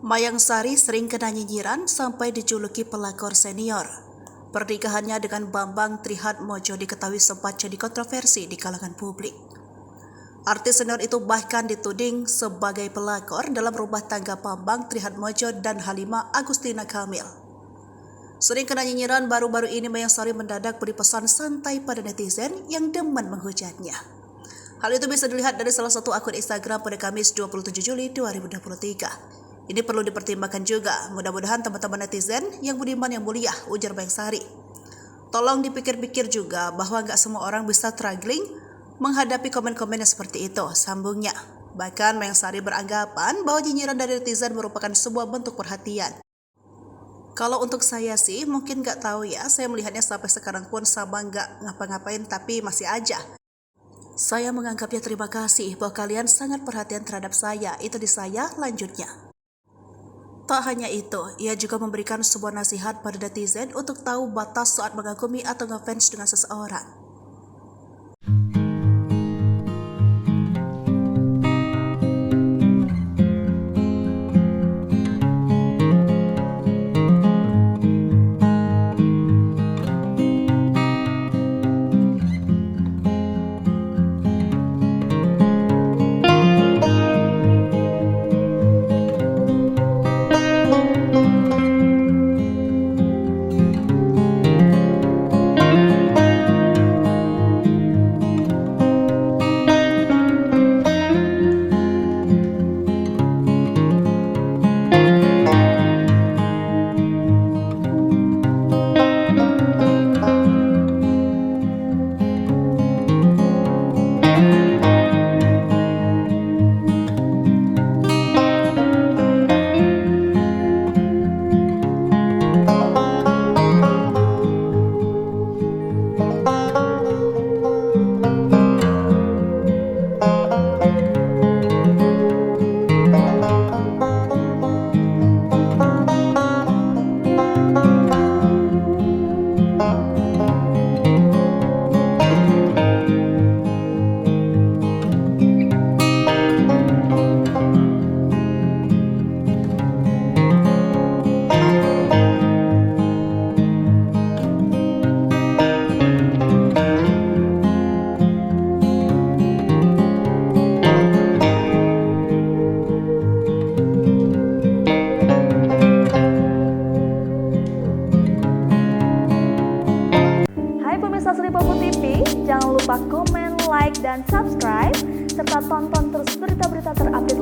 Mayang Sari sering kena nyinyiran sampai dijuluki pelakor senior. Pernikahannya dengan Bambang Trihatmojo diketahui sempat jadi kontroversi di kalangan publik. Artis senior itu bahkan dituding sebagai pelakor dalam rumah tangga Bambang Trihatmojo dan Halimah Agustina Kamil. Sering kena nyinyiran, baru-baru ini Mayang Sari mendadak beri pesan santai pada netizen yang demen menghujatnya. Hal itu bisa dilihat dari salah satu akun Instagram pada Kamis 27 Juli 2023. Ini perlu dipertimbangkan juga, mudah-mudahan teman-teman netizen yang budiman yang mulia, ujar Mayang Sari. Tolong dipikir-pikir juga bahwa nggak semua orang bisa struggling menghadapi komen-komen yang seperti itu, sambungnya. Bahkan Mayang Sari beranggapan bahwa nyinyiran dari netizen merupakan sebuah bentuk perhatian. Kalau untuk saya sih, mungkin nggak tahu ya, saya melihatnya sampai sekarang pun sama nggak ngapa-ngapain tapi masih aja. Saya menganggapnya terima kasih bahwa kalian sangat perhatian terhadap saya, itu di saya, lanjutnya. Tak hanya itu, ia juga memberikan sebuah nasihat pada netizen untuk tahu batas saat mengagumi atau ngefans dengan seseorang. Hai pemirsa Sri Popo TV, jangan lupa komen, like, dan subscribe, serta tonton terus berita-berita terupdate